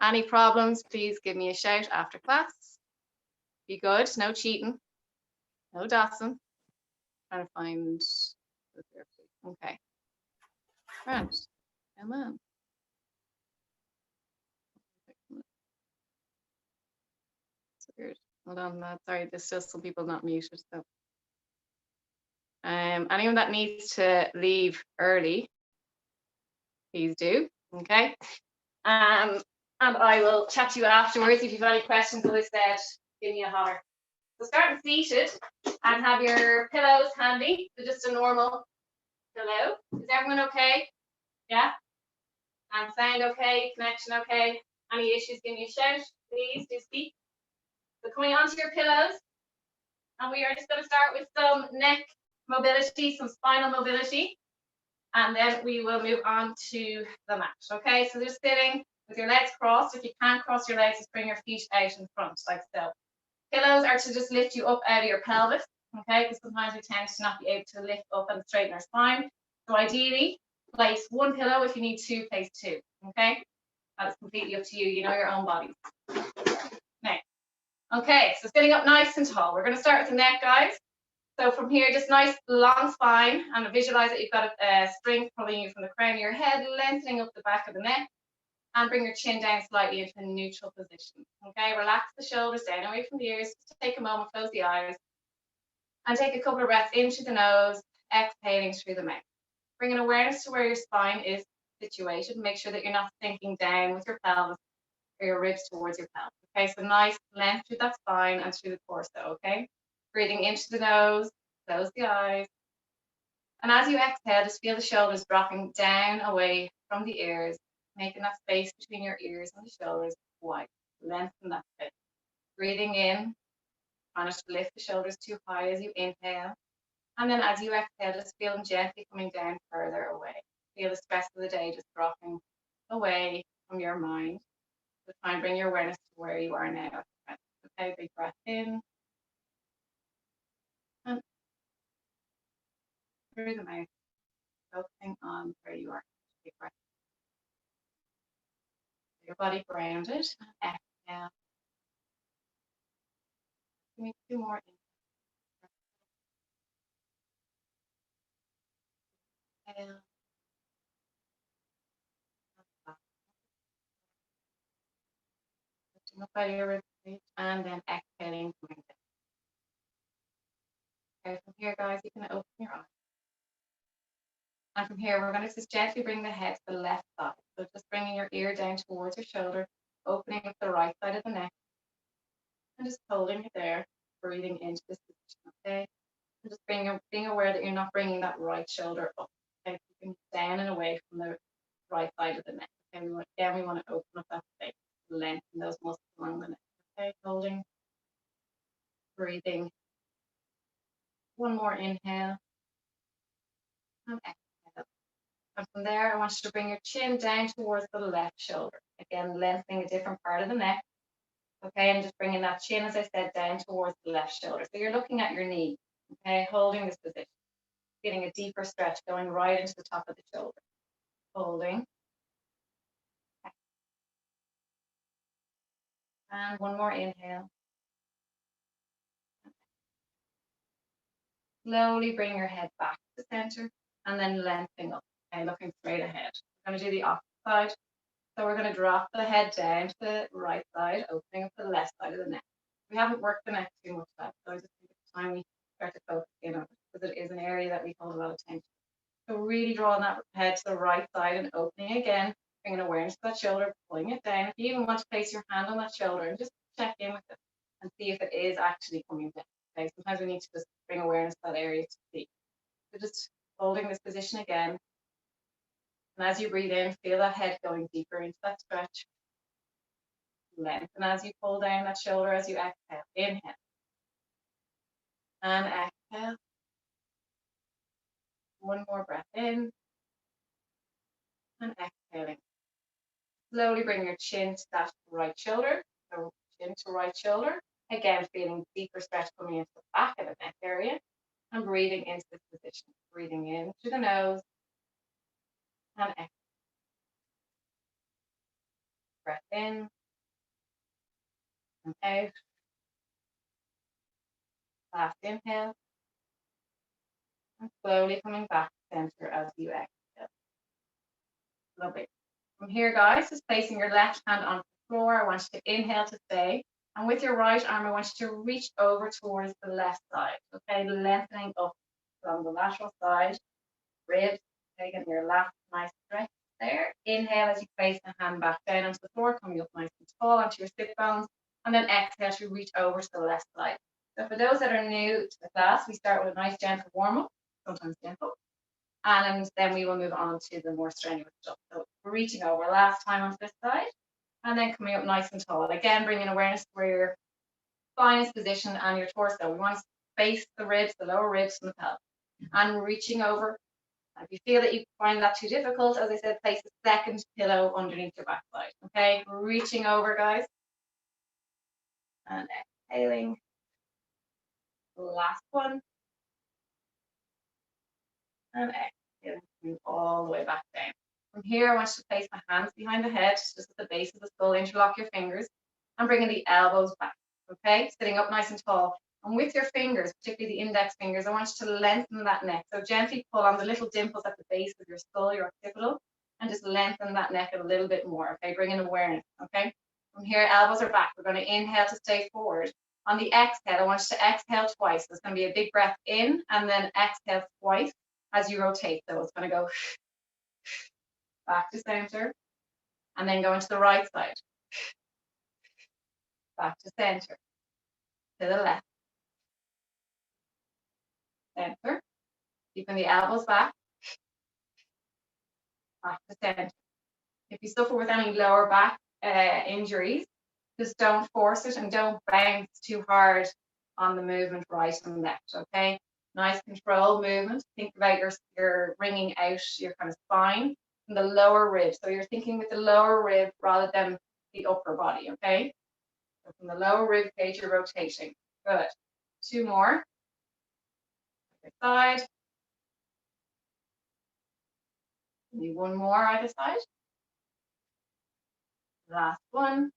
Any problems, please give me a shout after class. Be good, no cheating, no dossing. Trying to find, okay. Right, come on. It's weird. Hold on, sorry, there's still some people not muted. So, anyone that needs to leave early, please do. Okay. And I will chat to you afterwards. If you've any questions, as I said, give me a holler. So starting seated and have your pillows handy. So just a normal pillow. Is everyone okay? Yeah? And sound okay? Connection okay? Any issues, give me a shout. Please do speak. So coming onto your pillows. And we are just going to start with some neck mobility, some spinal mobility. And then we will move on to the mat. Okay, so just sitting with your legs crossed. If you can't cross your legs, just bring your feet out in front, like so. Pillows are to just lift you up out of your pelvis, okay? Because sometimes we tend to not be able to lift up and straighten our spine. So ideally, place one pillow. If you need two, place two, okay? That's completely up to you. You know your own body. Now, okay, so sitting up nice and tall. We're going to start with the neck, guys. So from here, just nice long spine, and visualize that you've got a string pulling you from the crown of your head, lengthening up the back of the neck, and bring your chin down slightly into a neutral position. Okay, relax the shoulders down away from the ears. Just take a moment, close the eyes, and take a couple of breaths into the nose, exhaling through the mouth. Bring an awareness to where your spine is situated. Make sure that you're not sinking down with your pelvis or your ribs towards your pelvis. Okay, so nice length through that spine and through the torso. Okay, breathing into the nose, close the eyes. And as you exhale, just feel the shoulders dropping down away from the ears, making that space between your ears and the shoulders wide. Lengthen that space. Breathing in, try not to lift the shoulders too high as you inhale. And then as you exhale, just feel them gently coming down further away. Feel the stress of the day just dropping away from your mind. So try and bring your awareness to where you are now. Okay, big breath in. And through the mouth, focusing on where you are. Big breath. Your body grounded. Exhale. Give me two more. Inhale. Lifting up out of your ribcage and then exhaling, coming down. Okay, from here, guys, you can open your eyes. And from here, we're going to just gently bring the head to the left side. So just bringing your ear down towards your shoulder, opening up the right side of the neck, and just holding it there, breathing into this position, okay? And just being aware that you're not bringing that right shoulder up, okay? Keeping down and away from the right side of the neck. Okay, we want to open up that space, lengthen those muscles along the neck, okay? Holding, breathing. One more inhale, and exhale. And from there, I want you to bring your chin down towards the left shoulder. Again, lengthening a different part of the neck. Okay, and just bringing that chin, as I said, down towards the left shoulder. So you're looking at your knee, okay, holding this position. Getting a deeper stretch, going right into the top of the shoulder. Holding. And one more inhale. Slowly bring your head back to the center and then lengthening up, okay, looking straight ahead. We're going to do the opposite side. So we're going to drop the head down to the right side, opening up the left side of the neck. We haven't worked the neck too much yet, so I just think it's time we start to focus in on it because it is an area that we hold a lot of attention. So really drawing that head to the right side and opening again, bringing awareness to that shoulder, pulling it down. If you even want to place your hand on that shoulder and just check in with it and see if it is actually coming down. Okay, sometimes we need to just bring awareness to that area to see. So just holding this position again. And as you breathe in, feel that head going deeper into that stretch. Lengthen as you pull down that shoulder as you exhale. Inhale. And exhale. One more breath in. And exhaling. Slowly bring your chin to that right shoulder. So chin to right shoulder. Again, feeling deeper stretch coming into the back of the neck area. And breathing into this position. Breathing in through the nose. And exhale. breath in and out. Last inhale. And slowly coming back to center as you exhale. Lovely. From here, guys, just placing your left hand on the floor. I want you to inhale to stay. And with your right arm, I want you to reach over towards the left side. Okay, lengthening up from the lateral side, ribs. Okay, getting your last nice stretch there. Inhale as you place the hand back down onto the floor, coming up nice and tall onto your sit bones. And then exhale to reach over to the left side. So for those that are new to the class, we start with a nice gentle warm-up, sometimes gentle. And then we will move on to the more strenuous stuff. So reaching over last time onto this side, and then coming up nice and tall. Again, bringing awareness where your spine is positioned and your torso. We want to face the ribs, the lower ribs from the pelvis. And reaching over. If you feel that you find that too difficult, as I said, place a second pillow underneath your backside. Okay, reaching over, guys. And exhaling. Last one. And exhaling all the way back down. From here, I want you to place my hands behind the head, just at the base of the skull, interlock your fingers, and bringing the elbows back, okay? Sitting up nice and tall. And with your fingers, particularly the index fingers, I want you to lengthen that neck. So gently pull on the little dimples at the base of your skull, your occipital, and just lengthen that neck a little bit more, okay? Bring in awareness, okay? From here, elbows are back. We're going to inhale to stay forward. On the exhale, I want you to exhale twice. There's going to be a big breath in, and then exhale twice as you rotate. So it's going to go back to center, and then go into the right side. Back to center, to the left. Center, keeping the elbows back to center. If you suffer with any lower back injuries, just don't force it and don't bounce too hard on the movement right and left, okay? Nice control movement. Think about your wringing out your kind of spine and the lower rib. So you're thinking with the lower rib rather than the upper body, okay? So from the lower rib cage, you're rotating. Good. Two more. Other side. Maybe one more either side. Last one.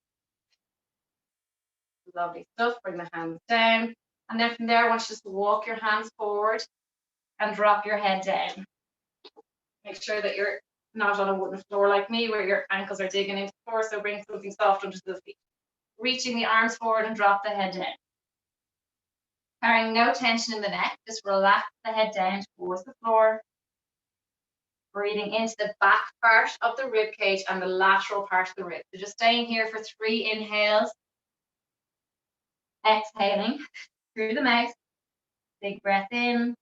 Lovely stuff. Bring the hands down. And then from there, I want you just to walk your hands forward and drop your head down. Make sure that you're not on a wooden floor like me where your ankles are digging into the floor, so bring something soft under the feet. Reaching the arms forward and drop the head down. Carrying no tension in the neck, just relax the head down towards the floor. Breathing into the back part of the rib cage and the lateral part of the rib. So just staying here for 3 inhales. Exhaling through the mouth. Big breath in.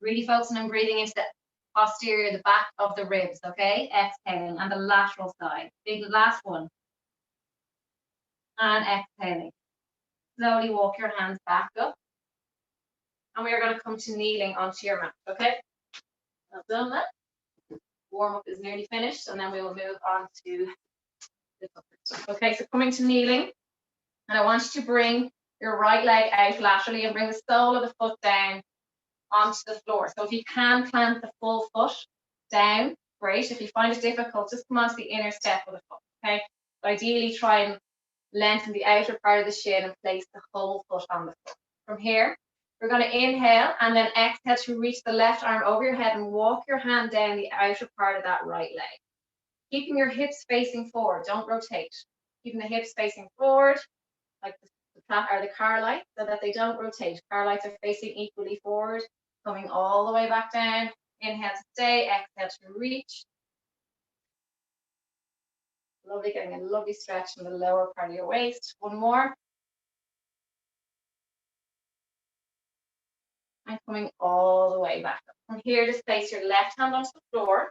Really focusing on breathing into the posterior, the back of the ribs, okay? Exhaling, and the lateral side. Big last one. And exhaling. Slowly walk your hands back up. And we are going to come to kneeling onto your mat, okay? Well done that. Warm-up is nearly finished, and then we will move on to the stuff. Okay, so coming to kneeling, and I want you to bring your right leg out laterally and bring the sole of the foot down onto the floor. So if you can plant the full foot down, great. If you find it difficult, just come onto the inner step of the foot, okay? But ideally, try and lengthen the outer part of the shin and place the whole foot on the floor. From here, we're going to inhale and then exhale to reach the left arm over your head and walk your hand down the outer part of that right leg. Keeping your hips facing forward, don't rotate. Keeping the hips facing forward, like the car lights, so that they don't rotate. Car lights are facing equally forward, coming all the way back down. Inhale to stay, exhale to reach. Lovely, getting a lovely stretch in the lower part of your waist. One more. And coming all the way back up. From here, just place your left hand onto the floor.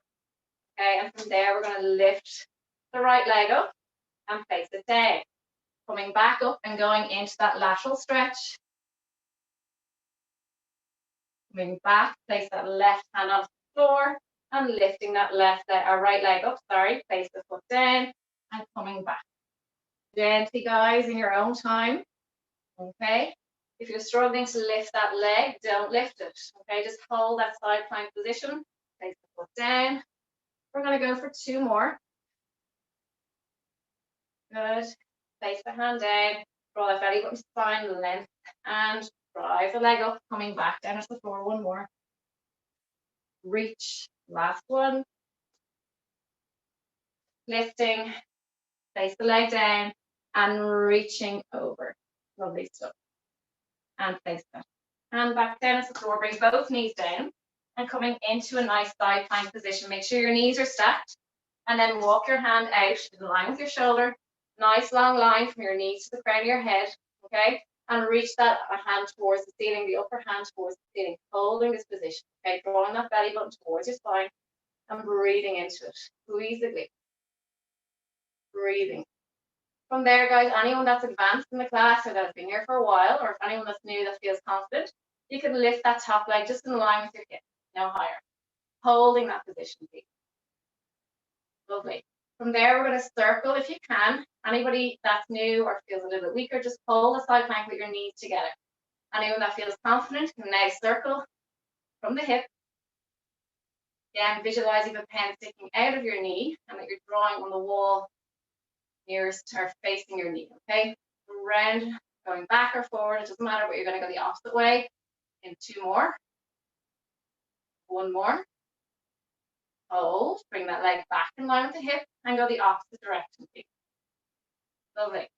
Okay, and from there, we're going to lift the right leg up and place it down. Coming back up and going into that lateral stretch. Coming back, place that left hand onto the floor and lifting that right leg up, place the foot down and coming back. Gently, guys, in your own time. Okay. If you're struggling to lift that leg, don't lift it. Okay, just hold that side plank position. Place the foot down. We're going to go for 2 more. Good. Place the hand down, draw that belly button spine length, and drive the leg up, coming back down to the floor. One more. Reach. Last one. Lifting. Place the leg down and reaching over. Lovely stuff. And place that. And back down to the floor. Bring both knees down and coming into a nice side plank position. Make sure your knees are stacked. And then walk your hand out in line with your shoulder. Nice long line from your knees to the crown of your head. Okay? And reach that hand towards the ceiling, the upper hand towards the ceiling, holding this position. Okay? Drawing that belly button towards your spine and breathing into it. Squeeze. Breathing. From there, guys, anyone that's advanced in the class or that's been here for a while, or if anyone that's new that feels confident, you can lift that top leg just in line with your hip, no higher. Holding that position, please. Lovely. From there, we're going to circle if you can. Anybody that's new or feels a little bit weaker, just hold the side plank with your knees together. Anyone that feels confident can now circle from the hip. Again, visualizing the pen sticking out of your knee and that you're drawing on the wall nearest or facing your knee, okay? Round, going back or forward, it doesn't matter, but you're going to go the opposite way. In 2 more. 1 more. Hold, bring that leg back in line with the hip and go the opposite direction, please. Lovely.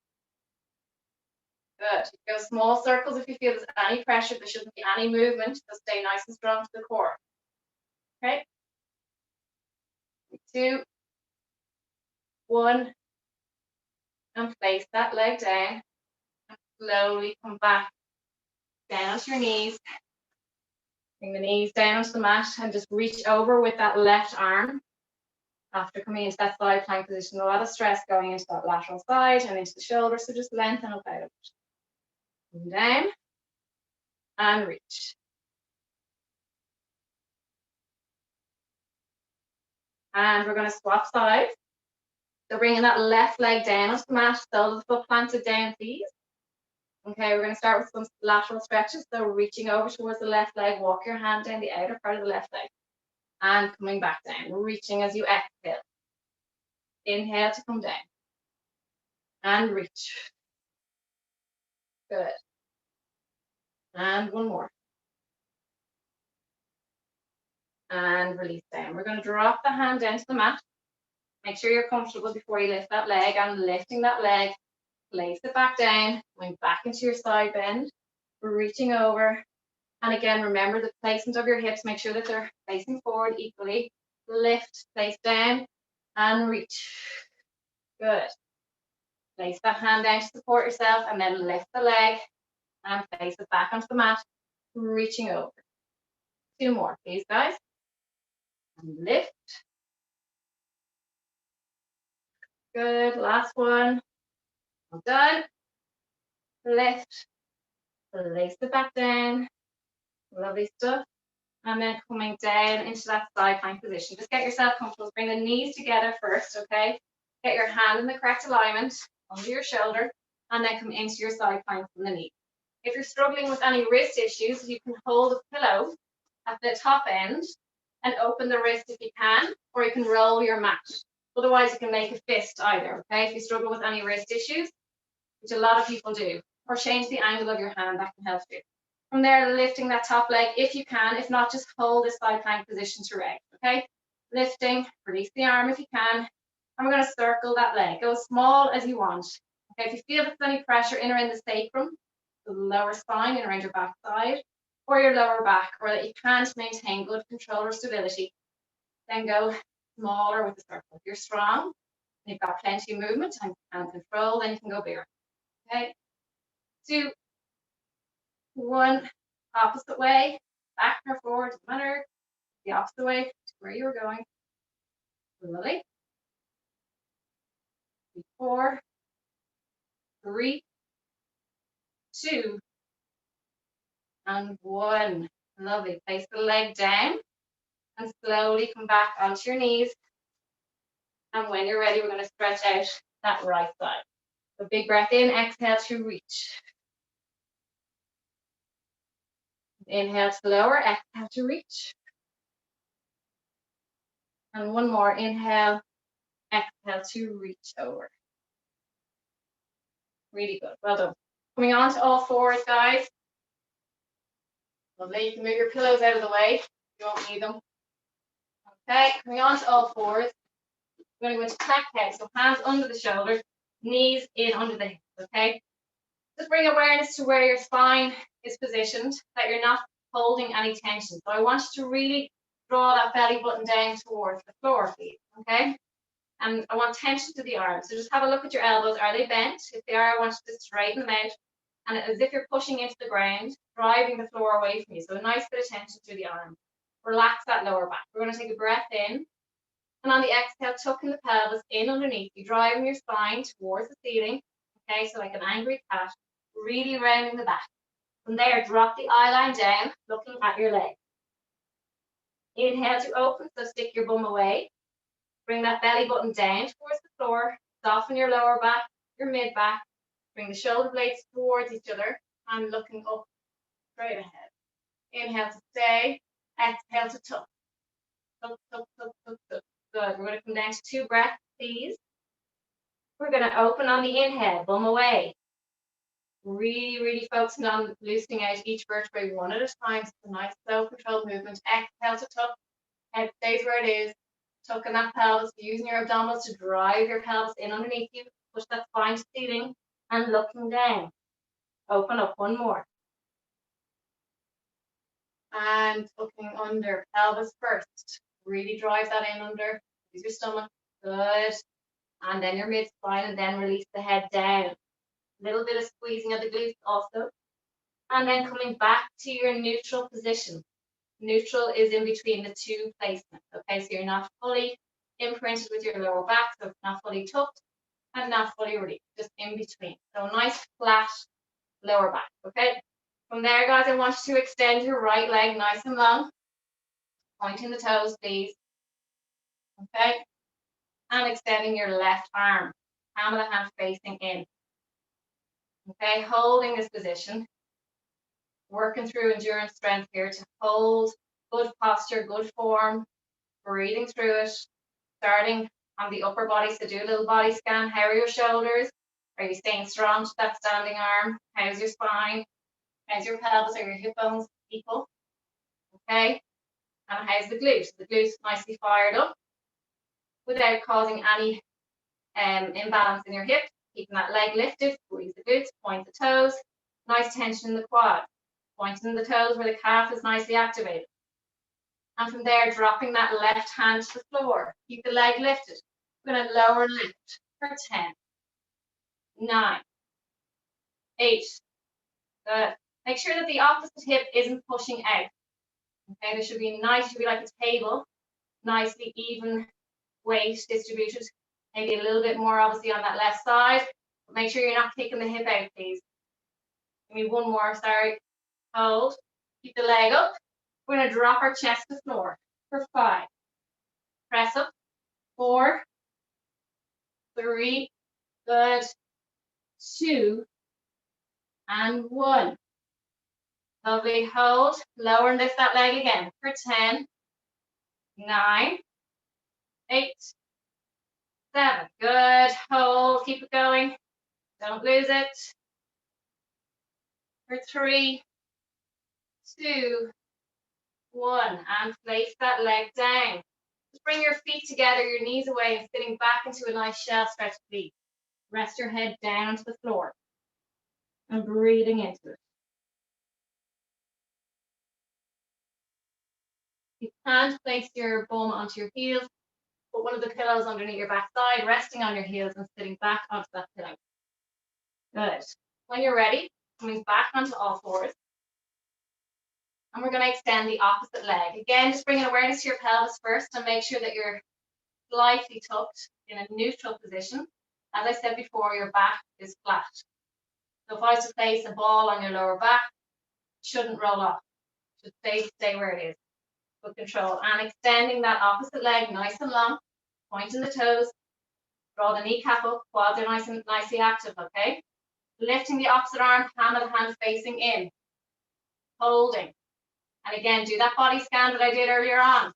Good. Go small circles if you feel there's any pressure. There shouldn't be any movement. So stay nice and strong to the core. Okay. 2, 1. And place that leg down. And slowly come back down to your knees. Bring the knees down onto the mat and just reach over with that left arm. After coming into that side plank position, a lot of stress going into that lateral side and into the shoulder. So just lengthen up out of it. Come down and reach. And we're going to swap sides. So bringing that left leg down onto the mat, so the foot planted down, please. Okay, we're going to start with some lateral stretches. So reaching over towards the left leg, walk your hand down the outer part of the left leg. And coming back down, reaching as you exhale. Inhale to come down. And reach. Good. And 1 more. And release down. We're going to drop the hand down to the mat. Make sure you're comfortable before you lift that leg. And lifting that leg, place it back down, going back into your side bend, reaching over. And again, remember the placement of your hips. Make sure that they're facing forward equally. Lift, place down, and reach. Good. Place that hand down to support yourself, and then lift the leg and place it back onto the mat, reaching over. 2 more, please, guys. And lift. Good. Last one. Well done. Lift. Place it back down. Lovely stuff. And then coming down into that side plank position. Just get yourself comfortable. Bring the knees together first, okay? Get your hand in the correct alignment under your shoulder, and then come into your side plank from the knee. If you're struggling with any wrist issues, you can hold a pillow at the top end and open the wrist if you can, or you can roll your mat. Otherwise, you can make a fist either, okay? If you struggle with any wrist issues, which a lot of people do, or change the angle of your hand, that can help you. From there, lifting that top leg if you can. If not, just hold this side plank position throughout, okay? Lifting, release the arm if you can. And we're going to circle that leg. Go as small as you want. Okay, if you feel there's any pressure in or in the sacrum, the lower spine and around your back side, or your lower back, or that you can't maintain good control or stability, then go smaller with the circle. If you're strong, you've got plenty of movement and control, then you can go bigger. Okay, 2, 1, opposite way, back or forward, doesn't matter, the opposite way to where you were going. Lovely. 4, 3, 2, and 1. Lovely. Place the leg down and slowly come back onto your knees. And when you're ready, we're going to stretch out that right side. So big breath in, exhale to reach. Inhale to lower, exhale to reach. And 1 more, inhale, exhale to reach over. Really good. Well done. Coming on to all fours, guys. Lovely. You can move your pillows out of the way. You won't need them. Okay, coming on to all fours. We're going to go into cat cow. So hands under the shoulders, knees in under the hips. Okay. Just bring awareness to where your spine is positioned, that you're not holding any tension. So I want you to really draw that belly button down towards the floor, please. Okay. And I want tension to the arms. So just have a look at your elbows. Are they bent? If they are, I want you to straighten them out. And as if you're pushing into the ground, driving the floor away from you. So a nice bit of tension through the arms. Relax that lower back. We're going to take a breath in. And on the exhale, tucking the pelvis in underneath you, driving your spine towards the ceiling. Okay, so like an angry cat, really rounding the back. From there, drop the eye line down, looking at your leg. Inhale to open, so stick your bum away. Bring that belly button down towards the floor. Soften your lower back, your mid back. Bring the shoulder blades towards each other and looking up straight ahead. Inhale to stay, exhale to tuck. Tuck, tuck, tuck, tuck, tuck. Good. We're going to come down to 2 breaths, please. We're going to open on the inhale, bum away. Really, really focusing on loosening out each vertebrae one at a time. So it's a nice, slow, controlled movement. Exhale to tuck. Head stays where it is. Tucking that pelvis, using your abdominals to drive your pelvis in underneath you. Push that spine to ceiling and looking down. Open up one more. And looking under, pelvis first. Really drive that in under. Use your stomach. Good. And then your mid spine, and then release the head down. A little bit of squeezing of the glutes also. And then coming back to your neutral position. Neutral is in between the 2 placements. Okay, so you're not fully imprinted with your lower back, so it's not fully tucked and not fully released, just in between. So nice flat lower back. Okay. From there, guys, I want you to extend your right leg nice and long. Pointing the toes, please. Okay. And extending your left arm. Palm of the hand facing in. Okay, holding this position. Working through endurance strength here to hold good posture, good form. Breathing through it. Starting on the upper body, so do a little body scan. How are your shoulders? Are you staying strong to that standing arm? How's your spine? How's your pelvis? Are your hip bones equal? Okay. And how's the glutes? The glutes nicely fired up without causing any imbalance in your hips. Keeping that leg lifted, squeeze the glutes, point the toes. Nice tension in the quad. Pointing the toes where the calf is nicely activated. And from there, dropping that left hand to the floor. Keep the leg lifted. We're going to lower and lift for 10, 9, 8. Good. Make sure that the opposite hip isn't pushing out. Okay, there should be nice, should be like a table, nicely even weight distributed. Maybe a little bit more obviously on that left side. But make sure you're not kicking the hip out, please. Give me one more, sorry. Hold. Keep the leg up. We're going to drop our chest to the floor for 5. Press up. 4, 3, good. 2, and 1. Lovely. Hold. Lower and lift that leg again for 10, 9, 8, 7. Good. Hold. Keep it going. Don't lose it. For 3, 2, 1. And place that leg down. Just bring your feet together, your knees away, and sitting back into a nice shell stretch, please. Rest your head down to the floor. And breathing into it. You can't place your bum onto your heels. Put one of the pillows underneath your backside, resting on your heels and sitting back onto that pillow. Good. When you're ready, coming back onto all fours. And we're going to extend the opposite leg. Again, just bringing awareness to your pelvis first and make sure that you're slightly tucked in a neutral position. As I said before, your back is flat. So if I was to place a ball on your lower back, it shouldn't roll off. It should stay where it is. With control. And extending that opposite leg nice and long. Pointing the toes. Draw the kneecap up. Quads are nice and nicely active, okay? Lifting the opposite arm, palm of the hand facing in. Holding. And again, do that body scan that I did earlier on.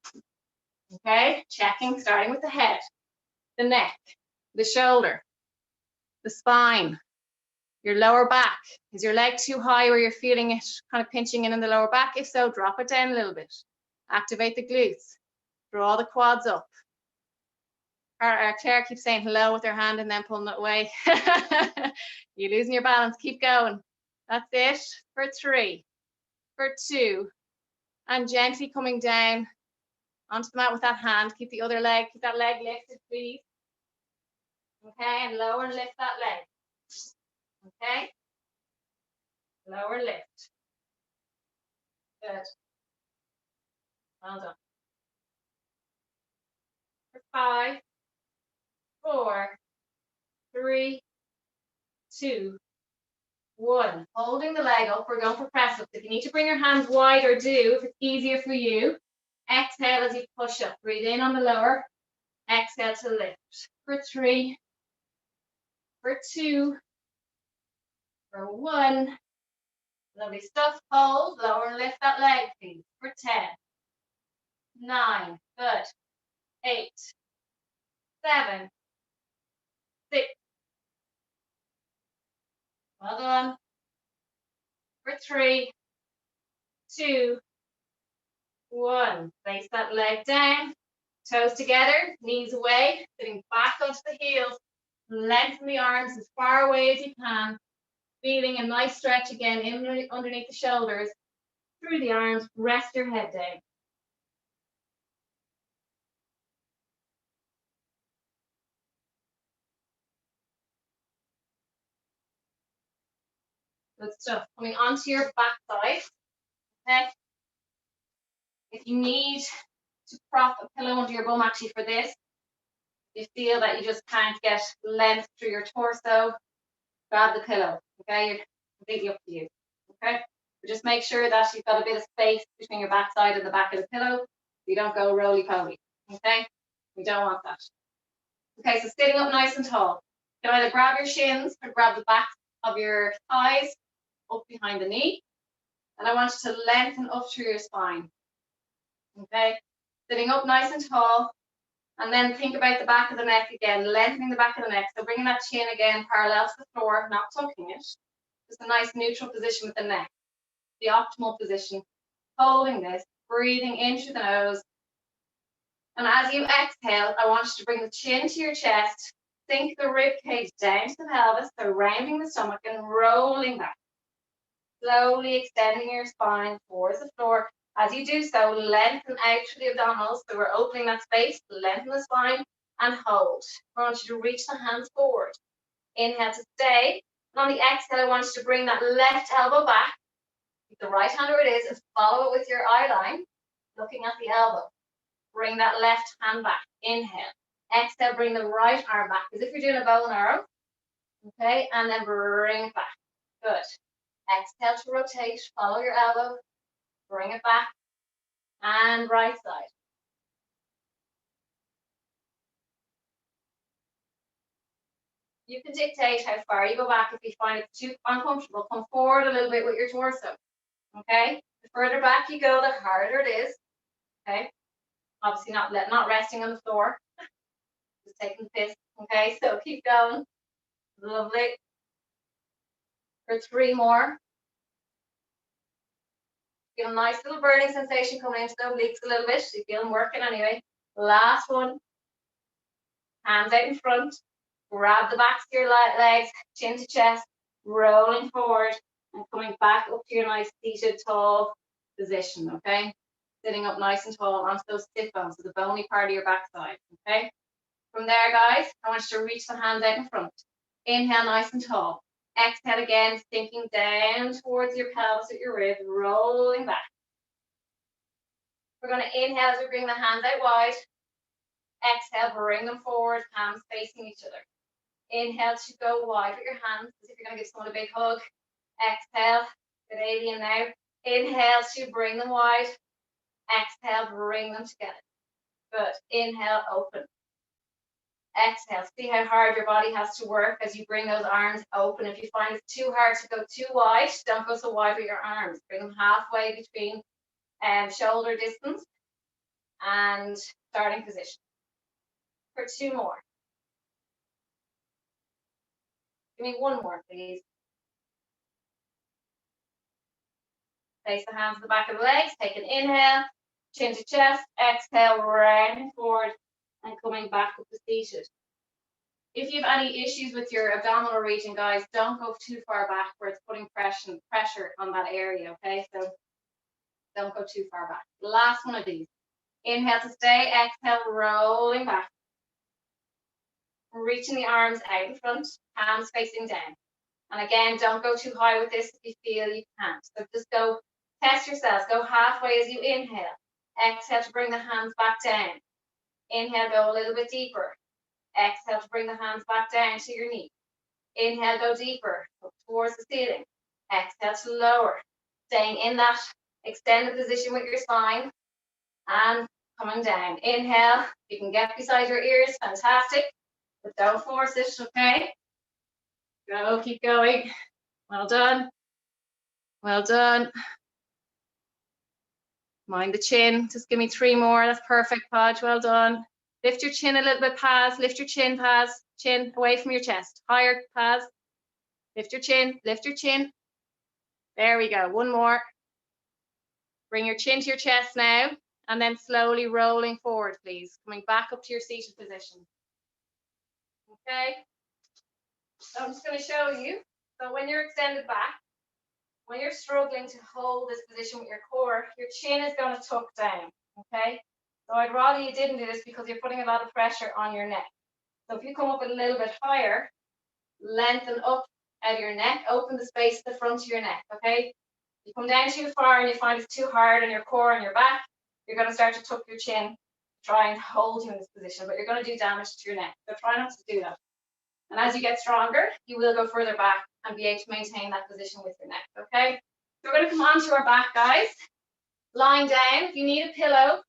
Okay? Checking, starting with the head, the neck, the shoulder, the spine, Your lower back, is your leg too high where you're feeling it kind of pinching in the lower back? If so, drop it down a little bit. Activate the glutes. Draw the quads up. Claire keeps saying hello with her hand and then pulling it away. You're losing your balance. Keep going. That's it for 3, for 2, and gently coming down onto the mat with that hand. Keep the other leg, keep that leg lifted, please. Okay, and lower and lift that leg. Okay, lower, lift. Good. Well done. For 5, 4, 3, 2, 1. Holding the leg up. We're going for press ups. If you need to bring your hands wider, do. If it's easier for you, exhale as you push up. Breathe in on the lower. Exhale to lift. For 3, for 2, for 1. Lovely stuff. Hold. Lower and lift that leg, please. For 10, 9. Good. 8, 7, 6. Well done. For 3, 2, 1. Place that leg down. Toes together, knees away, sitting back onto the heels. Lengthen the arms as far away as you can. Feeling a nice stretch again in underneath the shoulders, through the arms. Rest your head down. Good stuff. Coming onto your back side. Okay. If you need to prop a pillow under your bum actually for this, you feel that you just can't get length through your torso, grab the pillow. Okay, you're completely up to you. Okay, but just make sure that you've got a bit of space between your backside and the back of the pillow. You don't go roly-poly. Okay, we don't want that. Okay, so sitting up nice and tall. You can either grab your shins or grab the back of your thighs up behind the knee. And I want you to lengthen up through your spine. Okay, sitting up nice and tall. And then think about the back of the neck again, lengthening the back of the neck. So bringing that chin again parallel to the floor, not tucking it. Just a nice neutral position with the neck. The optimal position. Holding this, breathing in through the nose. And as you exhale, I want you to bring the chin to your chest, sink the rib cage down to the pelvis, so rounding the stomach and rolling back. Slowly extending your spine towards the floor. As you do so, lengthen out through the abdominals, so we're opening that space, lengthen the spine and hold. I want you to reach the hands forward. Inhale to stay. And on the exhale, I want you to bring that left elbow back. Keep the right hand where it is and follow it with your eye line, looking at the elbow. Bring that left hand back. Inhale. Exhale, bring the right arm back as if you're doing a bow and arrow. Okay, and then bring it back. Good. Exhale to rotate. Follow your elbow. Bring it back. And right side. You can dictate how far you go back. If you find it too uncomfortable, come forward a little bit with your torso. Okay? The further back you go, the harder it is. Okay? Obviously not resting on the floor. Just taking the piss. Okay, so keep going. Lovely. For 3 more. Feel a nice little burning sensation coming into the obliques a little bit. You feel them working anyway. Last one. Hands out in front. Grab the backs of your legs, chin to chest, rolling forward and coming back up to your nice seated tall position, okay? Sitting up nice and tall onto those sit bones, so the bony part of your backside, okay? From there, guys, I want you to reach the hands out in front. Inhale nice and tall. Exhale again, sinking down towards your pelvis with your ribs, rolling back. We're going to inhale as we bring the hands out wide. Exhale, bring them forward, hands facing each other. Inhale to go wide with your hands as if you're going to give someone a big hug. Exhale, good alien now. Inhale to bring them wide. Exhale, bring them together. Good. Inhale, open. Exhale. See how hard your body has to work as you bring those arms open. If you find it's too hard to go too wide, don't go so wide with your arms. Bring them halfway between shoulder distance and starting position. For 2 more. Give me 1 more, please. Place the hands at the back of the legs. Take an inhale, chin to chest, exhale, rounding forward and coming back up to seated. If you have any issues with your abdominal region, guys, don't go too far back where it's putting pressure on that area, okay? So don't go too far back. Last one of these. Inhale to stay, exhale, rolling back. Reaching the arms out in front, hands facing down. And again, don't go too high with this if you feel you can't. So just go, test yourselves. Go halfway as you inhale. Exhale to bring the hands back down. Inhale, go a little bit deeper. Exhale to bring the hands back down to your knee. Inhale, go deeper, up towards the ceiling. Exhale to lower. Staying in that extended position with your spine. And coming down. Inhale, you can get beside your ears, fantastic. But don't force it, okay? Go, keep going. Well done. Well done. Mind the chin. Just give me 3 more. That's perfect, Podge. Well done. Lift your chin a little bit, Paz. Lift your chin, Paz. Chin away from your chest. Higher, Paz. Lift your chin. Lift your chin. There we go. 1 more. Bring your chin to your chest now. And then slowly rolling forward, please. Coming back up to your seated position. Okay. So I'm just going to show you. So when you're extended back, when you're struggling to hold this position with your core, your chin is going to tuck down, okay? So I'd rather you didn't do this because you're putting a lot of pressure on your neck. So if you come up a little bit higher, lengthen up out of your neck, open the space at the front of your neck, okay? You come down too far and you find it's too hard on your core and your back, you're going to start to tuck your chin, try and hold you in this position, but you're going to do damage to your neck. So try not to do that. And as you get stronger, you will go further back and be able to maintain that position with your neck, okay? So we're going to come onto our back, guys. Lying down, if you need a pillow,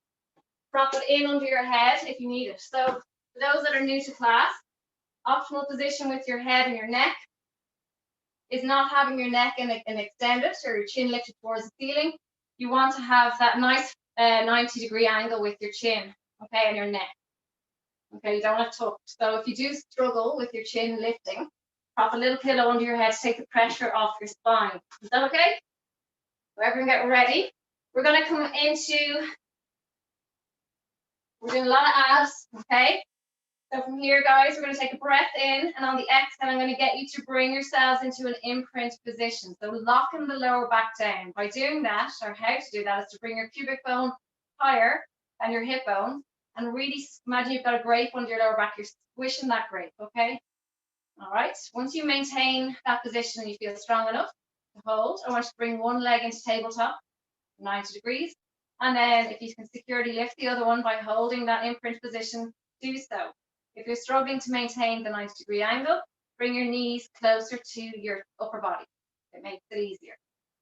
prop it in under your head if you need it. So for those that are new to class, optimal position with your head and your neck is not having your neck and extended or your chin lifted towards the ceiling. You want to have that nice 90-degree angle with your chin, okay, and your neck. Okay, you don't want to tuck. So if you do struggle with your chin lifting, prop a little pillow under your head to take the pressure off your spine. Is that okay? So everyone get ready. We're going to come into, we're doing a lot of abs, okay? So from here, guys, we're going to take a breath in, and on the exhale, I'm going to get you to bring yourselves into an imprint position. So locking the lower back down. By doing that, or how to do that, is to bring your pubic bone higher than your hip bone. And really imagine you've got a grape under your lower back. You're squishing that grape, okay? All right. Once you maintain that position and you feel strong enough to hold, I want you to bring one leg into tabletop, 90 degrees. And then if you can securely lift the other one by holding that imprint position, do so. If you're struggling to maintain the 90-degree angle, bring your knees closer to your upper body. It makes it easier.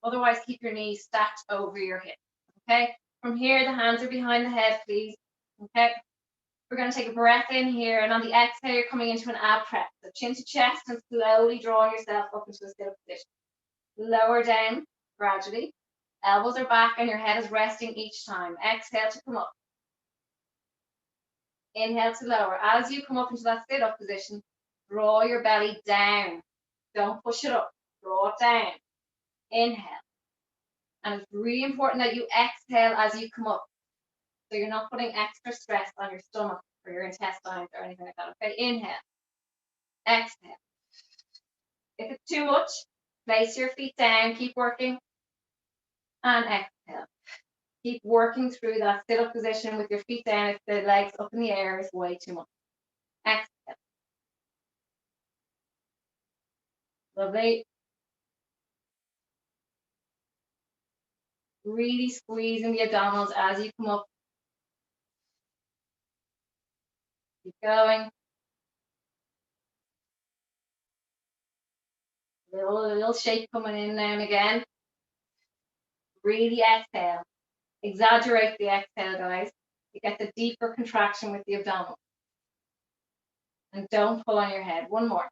Otherwise, keep your knees stacked over your hip, okay? From here, the hands are behind the head, please. Okay, we're going to take a breath in here, and on the exhale, you're coming into an ab press. So chin to chest and slowly drawing yourself up into a sit-up position. Lower down gradually. Elbows are back and your head is resting each time. Exhale to come up. Inhale to lower. As you come up into that sit-up position, draw your belly down. Don't push it up. Draw it down. Inhale. And it's really important that you exhale as you come up. So you're not putting extra stress on your stomach or your intestines or anything like that. Okay, inhale, exhale. If it's too much, place your feet down, keep working, and exhale. Keep working through that sit-up position with your feet down if the legs up in the air is way too much. Exhale. Lovely. Really squeezing the abdominals as you come up. Keep going. Little shake coming in now and again. Really exhale. Exaggerate the exhale, guys. You get the deeper contraction with the abdominal. And don't pull on your head. One more.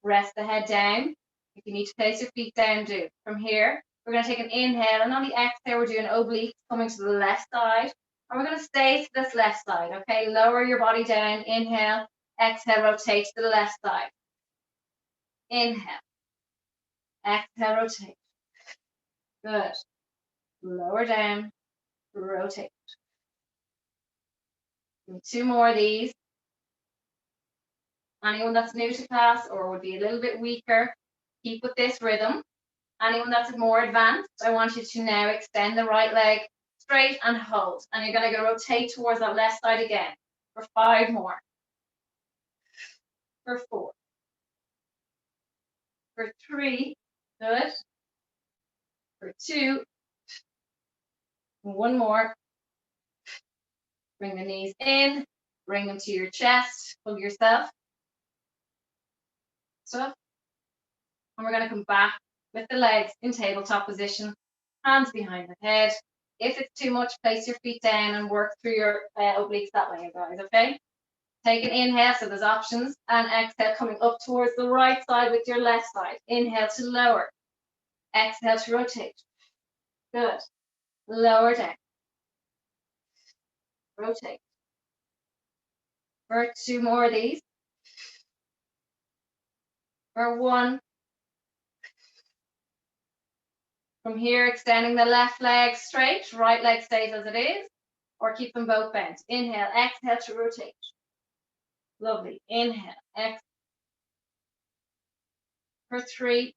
Rest the head down. If you need to place your feet down, do. From here, we're going to take an inhale, and on the exhale, we're doing obliques coming to the left side. And we're going to stay to this left side, okay? Lower your body down. Inhale. Exhale, rotate to the left side. Inhale. Exhale, rotate. Good. Lower down, rotate. 2 more of these. Anyone that's new to class or would be a little bit weaker, keep with this rhythm. Anyone that's more advanced, I want you to now extend the right leg straight and hold. And you're going to go rotate towards that left side again for 5 more. For 4. For 3. Good. For 2. 1 more. Bring the knees in. Bring them to your chest. Hug yourself. So, and we're going to come back with the legs in tabletop position. Hands behind the head. If it's too much, place your feet down and work through your obliques that way, guys, okay? Take an inhale, so there's options, and exhale, coming up towards the right side with your left side. Inhale to lower. Exhale to rotate. Good. Lower down. Rotate. For 2 more of these. For 1. From here, extending the left leg straight, right leg stays as it is, or keep them both bent. Inhale, exhale to rotate. Lovely. Inhale, exhale. For 3,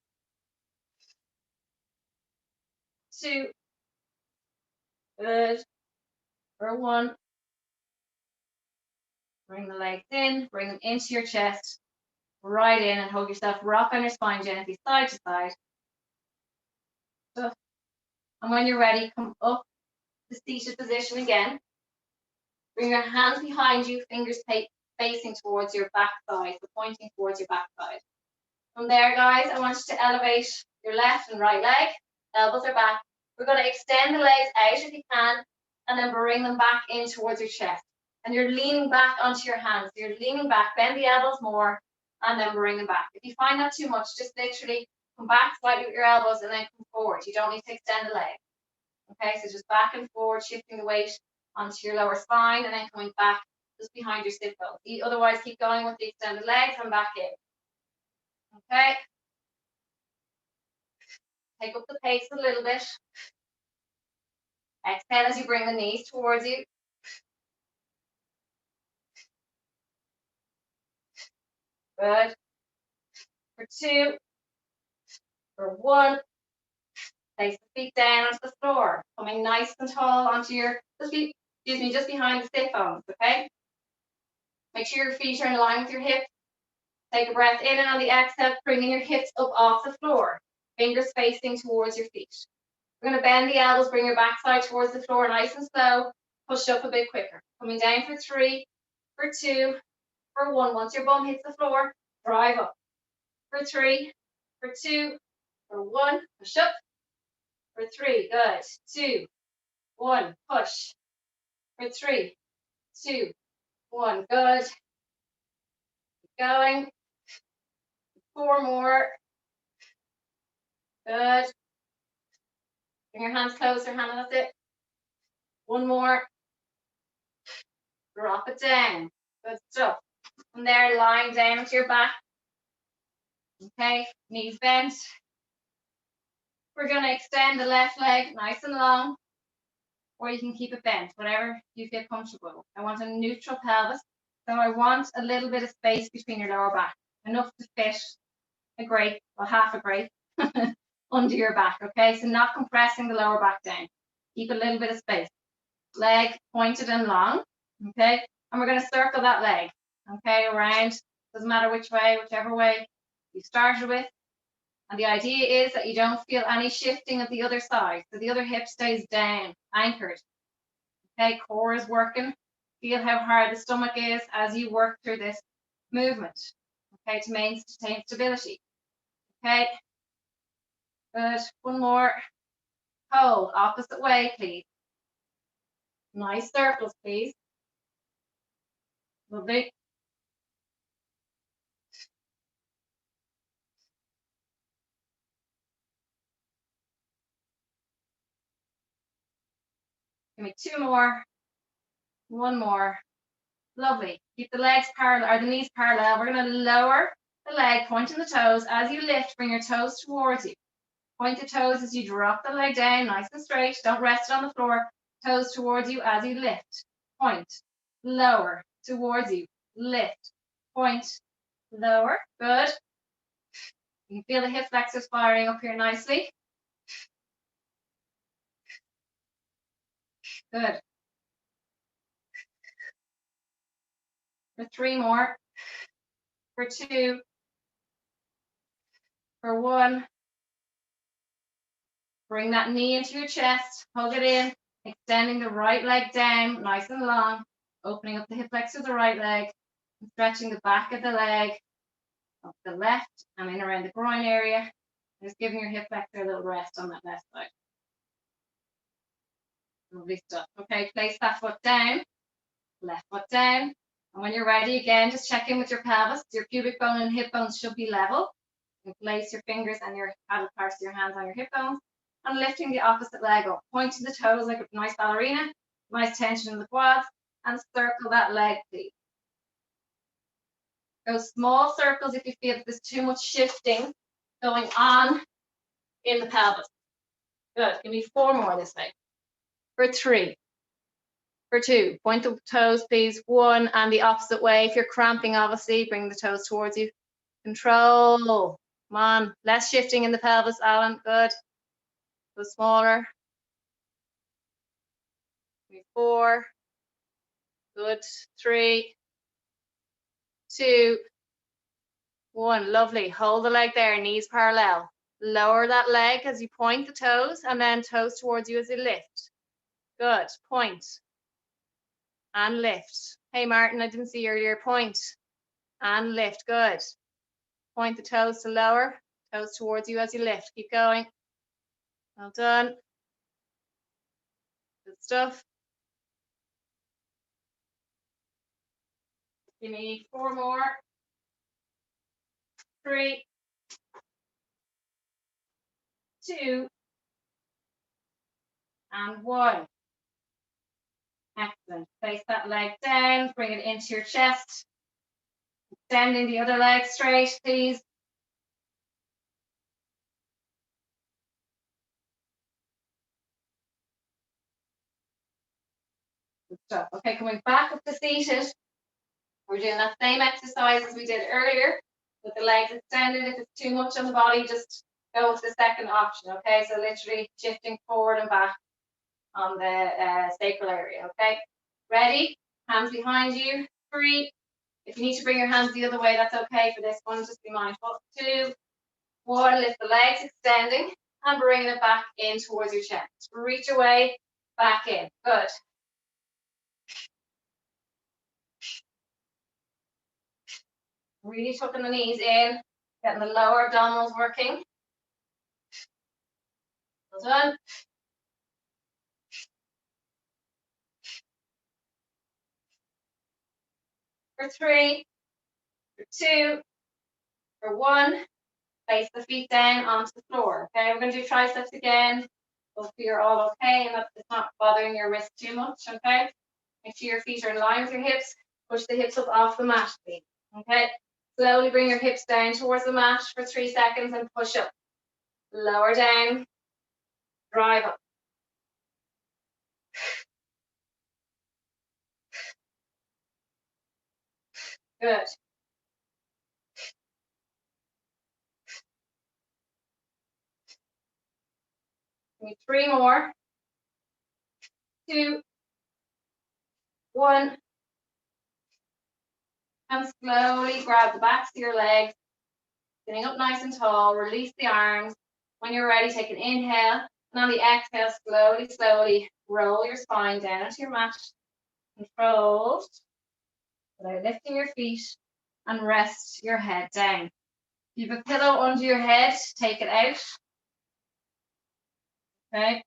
2, good. For 1, bring the legs in, bring them into your chest, right in and hold yourself, rock on your spine gently, side to side. So, and when you're ready, come up to seated position again. Bring your hands behind you, fingers facing towards your back thigh, so pointing towards your back side. From there, guys, I want you to elevate your left and right leg. Elbows are back. We're going to extend the legs out if you can, and then bring them back in towards your chest. And you're leaning back onto your hands. So you're leaning back, bend the elbows more, and then bring them back. If you find that too much, just literally come back slightly with your elbows and then come forward. You don't need to extend the leg. Okay, so just back and forward, shifting the weight onto your lower spine, and then coming back just behind your sit bones. Otherwise, keep going with the extended legs and back in. Okay. Take up the pace a little bit. Exhale as you bring the knees towards you. Good. For 2. For 1. Place the feet down onto the floor. Coming nice and tall onto your feet, just behind the sit bones, okay? Make sure your feet are in line with your hips. Take a breath in, and on the exhale, bringing your hips up off the floor. Fingers facing towards your feet. We're going to bend the elbows, bring your backside towards the floor, nice and slow. Push up a bit quicker. Coming down for 3, for 2, for 1. Once your bum hits the floor, drive up. For 3, for 2, for 1, push up. For 3, good. 2, 1, push. For 3, 2, 1, good. Keep going. 4 more. Good. Bring your hands closer, Hannah, that's it. 1 more. Drop it down. Good stuff. From there, lying down to your back. Okay, knees bent. We're going to extend the left leg nice and long, or you can keep it bent, whatever you feel comfortable. I want a neutral pelvis, so I want a little bit of space between your lower back, enough to fit a grape, or half a grape, under your back, okay? So not compressing the lower back down. Keep a little bit of space. Leg pointed and long, okay? And we're going to circle that leg, okay, around. Doesn't matter which way, whichever way you started with. And the idea is that you don't feel any shifting of the other side. So the other hip stays down, anchored. Okay, core is working. Feel how hard the stomach is as you work through this movement. Okay, to maintain stability. Okay, good. 1 more. Hold, opposite way, please. Nice circles, please. Lovely. Give me 2 more. 1 more. Lovely. Keep the legs parallel, or the knees parallel. We're going to lower the leg, pointing the toes. As you lift, bring your toes towards you. Point the toes as you drop the leg down, nice and straight. Don't rest it on the floor. Toes towards you as you lift. Point, lower, towards you. Lift, point, lower. Good. You can feel the hip flexors firing up here nicely. Good. For 3 more. For 2. For 1. Bring that knee into your chest. Hug it in. Extending the right leg down, nice and long. Opening up the hip flexor of the right leg. And stretching the back of the leg up the left and in around the groin area. Just giving your hip flexor a little rest on that left side. Lovely stuff. Okay, place that foot down. Left foot down. And when you're ready, again, just check in with your pelvis. Your pubic bone and hip bones should be level. You place your fingers and your paddle parts of your hands on your hip bones. And lifting the opposite leg up. Pointing the toes like a nice ballerina. Nice tension in the quads. And circle that leg, please. Go small circles if you feel there's too much shifting going on in the pelvis. Good. Give me 4 more this way. For 3. For 2. Point the toes, please. 1 and the opposite way. If you're cramping, obviously, bring the toes towards you. Control. Come on. Less shifting in the pelvis, Alan. Good. Go smaller. 4. Good. 3. 2. 1. Lovely. Hold the leg there. Knees parallel. Lower that leg as you point the toes and then toes towards you as you lift. Good. Point. And lift. Hey, Martin, I didn't see you earlier. Point. And lift. Good. Point the toes to lower. Toes towards you as you lift. Keep going. Well done. Good stuff. Give me 4 more. 3. 2. And 1. Excellent. Place that leg down. Bring it into your chest. Extending the other leg straight, please. Good stuff. Okay, coming back up to seated. We're doing that same exercise as we did earlier, with the legs extended. If it's too much on the body, just go with the second option, okay? So literally shifting forward and back on the sacral area, okay? Ready? Hands behind you. 3. If you need to bring your hands the other way, that's okay for this one. Just be mindful. 2, 1. Lift the legs, extending, and bringing it back in towards your chest. Reach away, back in. Good. Really tucking the knees in, getting the lower abdominals working. Well done. For 3, for 2, for 1, place the feet down onto the floor. Okay, we're going to do triceps again. Hopefully you're all okay and that it's not bothering your wrist too much, okay? Make sure your feet are in line with your hips. Push the hips up off the mat, please. Okay, slowly bring your hips down towards the mat for 3 seconds and push up. Lower down, drive up. Good. 3 more. 2, 1. And slowly grab the backs of your legs, sitting up nice and tall. Release the arms. When you're ready, take an inhale. And on the exhale, slowly, slowly roll your spine down onto your mat. Controlled. Without lifting your feet. And rest your head down. If you have a pillow under your head, take it out. Okay.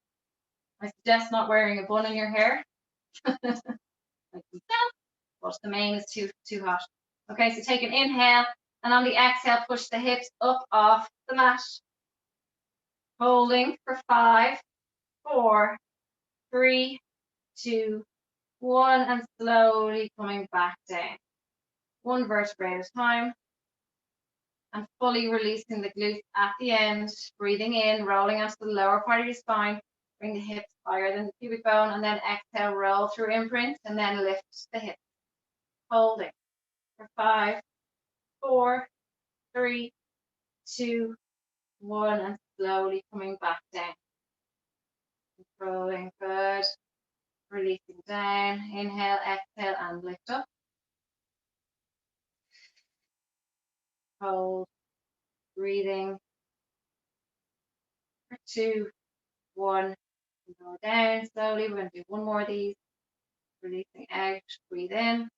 I suggest not wearing a bun in your hair. But the mane is too hot. Okay, so take an inhale, and on the exhale, push the hips up off the mat. Holding for 5, 4, 3, 2, 1, and slowly coming back down. 1 vertebrae at a time. and fully releasing the glutes at the end. Breathing in, rolling onto the lower part of your spine. Bring the hips higher than the pubic bone, and then exhale, roll through imprint, and then lift the hips. Holding for 5, 4, 3, 2, 1, and slowly coming back down. Rolling, good. Releasing down. Inhale, exhale, and lift up. Hold. Breathing. For 2, 1. Go down slowly. We're going to do one more of these. Releasing out. Breathe in.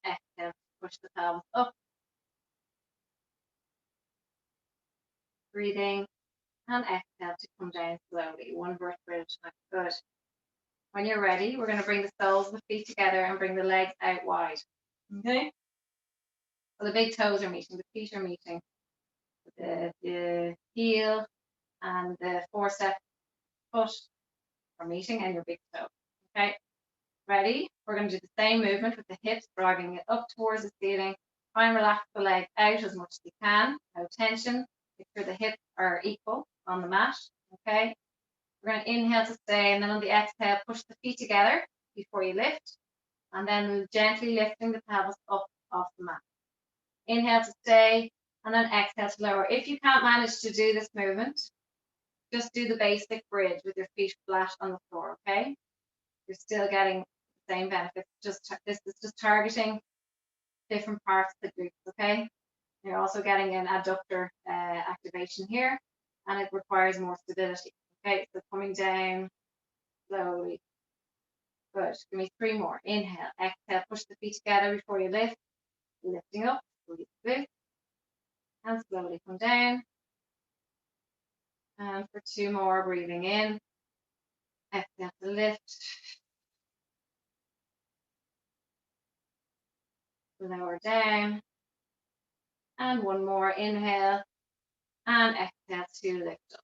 Exhale. Push the pelvis up. Breathing. And exhale to come down slowly. One vertebra at a time. Good. When you're ready, we're going to bring the soles of the feet together and bring the legs out wide. Okay? Well, the big toes are meeting, the feet are meeting. The heel and the forestep foot are meeting and your big toe. Okay? Ready? We're going to do the same movement with the hips, driving it up towards the ceiling. Try and relax the leg out as much as you can. No tension. Make sure the hips are equal on the mat. Okay? We're going to inhale to stay, and then on the exhale, push the feet together before you lift, and then gently lifting the pelvis up off the mat. Inhale to stay, and then exhale to lower. If you can't manage to do this movement, just do the basic bridge with your feet flat on the floor, okay? You're still getting the same benefits. This is just targeting different parts of the glutes, okay? You're also getting an adductor activation here, and it requires more stability. Okay, so coming down slowly. Good. Give me 3 more. Inhale, exhale, push the feet together before you lift. Lifting up, lift, and slowly come down. And for 2 more, breathing in. Exhale to lift. Lower down. And 1 more. Inhale, and exhale to lift up.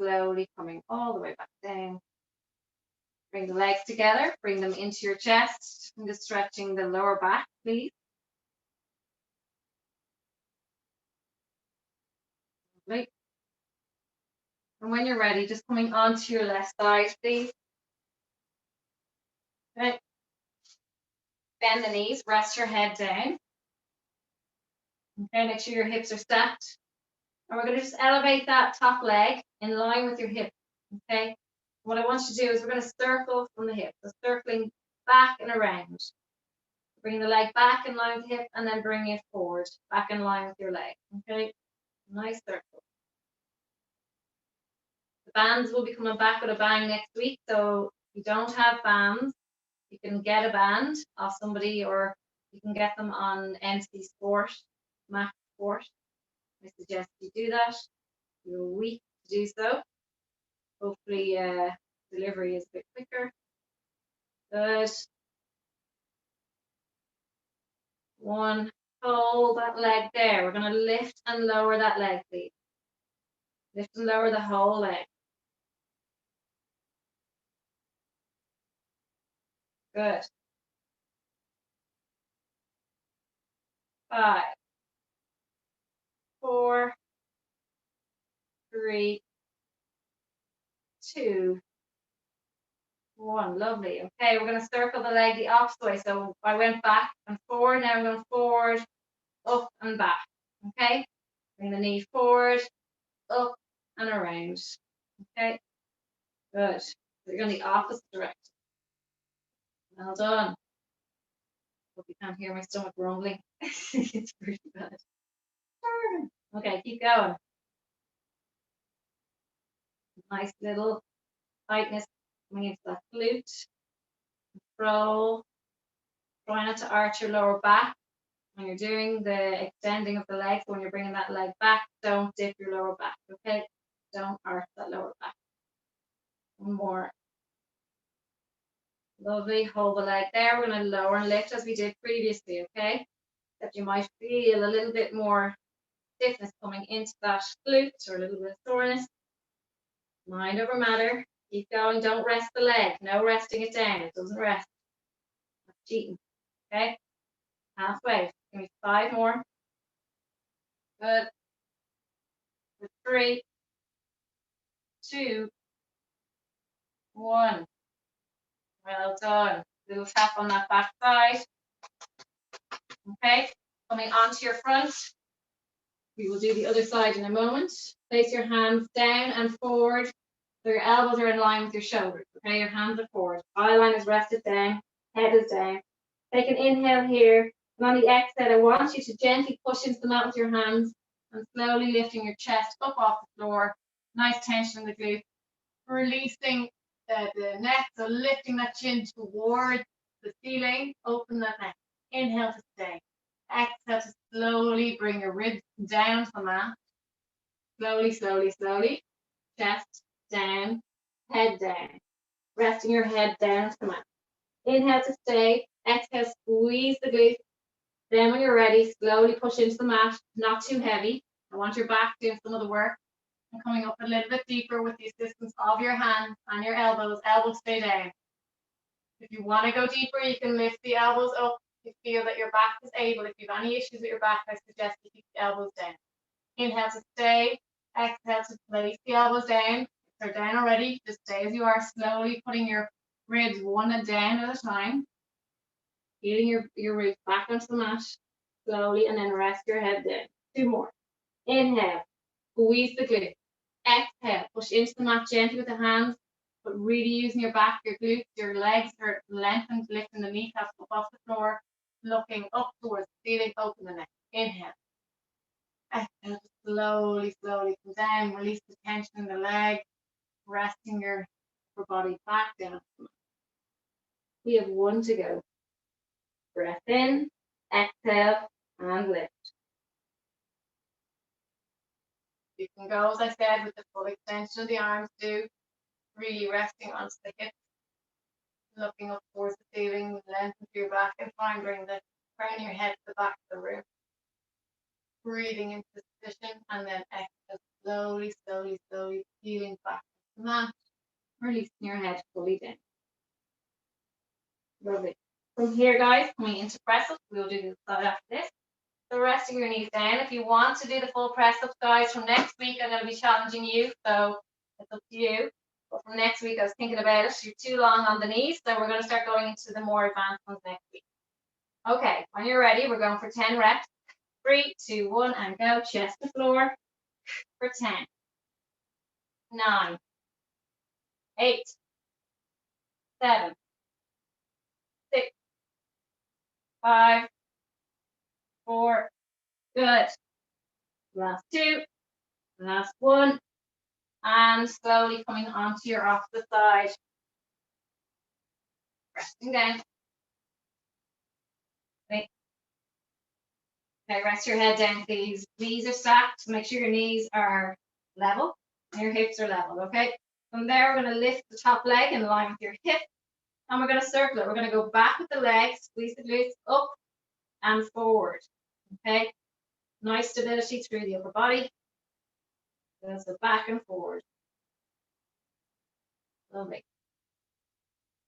Slowly coming all the way back down. Bring the legs together, bring them into your chest. I'm just stretching the lower back, please. Lovely. And when you're ready, just coming onto your left side, please. Okay. Bend the knees, rest your head down. Okay, make sure your hips are stacked. And we're going to just elevate that top leg in line with your hip. Okay. What I want you to do is we're going to circle from the hip. So circling back and around. Bring the leg back in line with the hip and then bring it forward, back in line with your leg. Okay. Nice circle. The bands will be coming back with a bang next week. So if you don't have bands, you can get a band off somebody, or you can get them on NC Sport, Max Sport. I suggest you do that. You're a week to do so. Hopefully delivery is a bit quicker. Good. 1, hold that leg there. We're going to lift and lower that leg, please. Lift and lower the whole leg. Good. 5, 4, 3, 2, 1. Lovely. Okay, we're going to circle the leg the opposite way. So I went back and forward. Now I'm going forward, up and back. Okay. Bring the knee forward, up and around. Okay. Good. So you're going the opposite direction. Well done. Hope you can't hear my stomach rumbling. It's pretty bad. Okay, keep going. Nice little tightness coming into that glute. Roll. Try not to arch your lower back when you're doing the extending of the legs. When you're bringing that leg back, don't dip your lower back. Okay, don't arch that lower back. 1 more. Lovely. Hold the leg there. We're going to lower and lift as we did previously. Okay, that you might feel a little bit more stiffness coming into that glute, or a little bit of soreness. Mind over matter. Keep going. Don't rest the leg. No resting it down. It doesn't rest. That's cheating. Okay. Halfway. Give me 5 more. Good. For 3, 2, 1. Well done. Little tap on that back side. Okay. Coming onto your front. We will do the other side in a moment. Place your hands down and forward. So your elbows are in line with your shoulders. Okay, your hands are forward. Eye line is rested down. Head is down. Take an inhale here. And on the exhale, I want you to gently push into the mat with your hands and slowly lifting your chest up off the floor. Nice tension in the glutes. Releasing the neck, so lifting that chin towards the ceiling. Open that neck. Inhale to stay. Exhale to slowly bring your ribs down to the mat. Slowly, slowly, slowly. Chest down, head down. Resting your head down to the mat. Inhale to stay. Exhale, squeeze the glutes. Then when you're ready, slowly push into the mat, not too heavy. I want your back doing some of the work and coming up a little bit deeper with the assistance of your hands and your elbows. Elbows stay down. If you want to go deeper, you can lift the elbows up. If you feel that your back is able. If you have any issues with your back, I suggest you keep the elbows down. Inhale to stay. Exhale to place the elbows down. If they're down already, just stay as you are, slowly putting your ribs one down at a time. Feeling your ribs back onto the mat slowly, and then rest your head down. 2 more. Inhale, squeeze the glutes. Exhale, push into the mat gently with the hands, but really using your back, your glutes, your legs are lengthened, lifting the kneecaps up off the floor, looking up towards the ceiling, open the neck. Inhale. Exhale, slowly, slowly come down, release the tension in the leg, resting your body back down. We have 1 to go. Breath in, exhale, and lift. You can go, as I said, with the full extension of the arms, really resting onto the hips, looking up towards the ceiling, lengthen through your back, and try and bring the crown of your head to the back of the room. Breathing into this position, and then exhale, slowly, slowly, slowly, peeling back to the mat, releasing your head fully down. Lovely. From here, guys, coming into press ups, we'll do the side after this. So resting your knees down. If you want to do the full press ups, guys, from next week, I'm going to be challenging you, so it's up to you. But from next week, I was thinking about it. You're too long on the knees, so we're going to start going into the more advanced ones next week. Okay, when you're ready, we're going for 10 reps. 3, 2, 1, and go. Chest to floor for 10, 9, 8, 7, 6, 5, 4. Good. Last 2, last 1, and slowly coming onto your opposite side. Resting down. Okay, rest your head down, please. Knees are stacked. Make sure your knees are level and your hips are level, okay? From there, we're going to lift the top leg in line with your hip, and we're going to circle it. We're going to go back with the legs, squeeze the glutes up and forward, okay? Nice stability through the upper body. So back and forward. Lovely.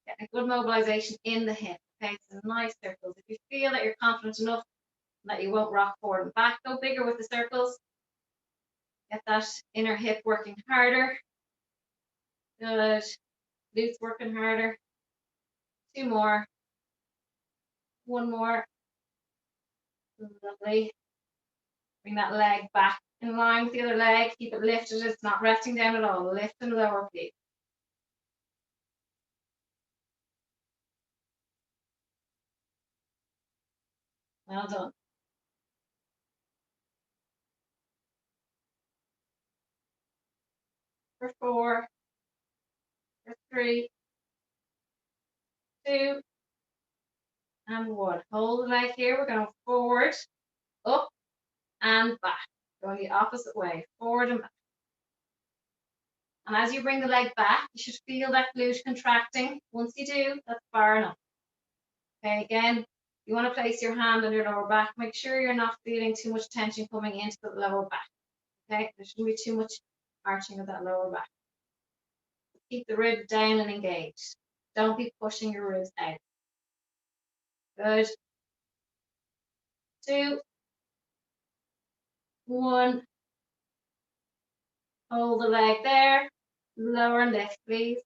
Getting good mobilization in the hip, okay? So nice circles. If you feel that you're confident enough that you won't rock forward and back, go bigger with the circles. Get that inner hip working harder. Good. Glutes working harder. 2 more. 1 more. Lovely. Bring that leg back in line with the other leg. Keep it lifted. It's not resting down at all. Lift and lower, please. Well done. For 4, for 3, 2, and 1. Hold the leg here. We're going forward, up, and back. Going the opposite way, forward and back. And as you bring the leg back, you should feel that glute contracting. Once you do, that's far enough. Okay, again, you want to place your hand on your lower back. Make sure you're not feeling too much tension coming into the lower back. Okay, there shouldn't be too much arching of that lower back. Keep the ribs down and engaged. Don't be pushing your ribs out. Good. 2, 1. Hold the leg there. Lower and lift, please.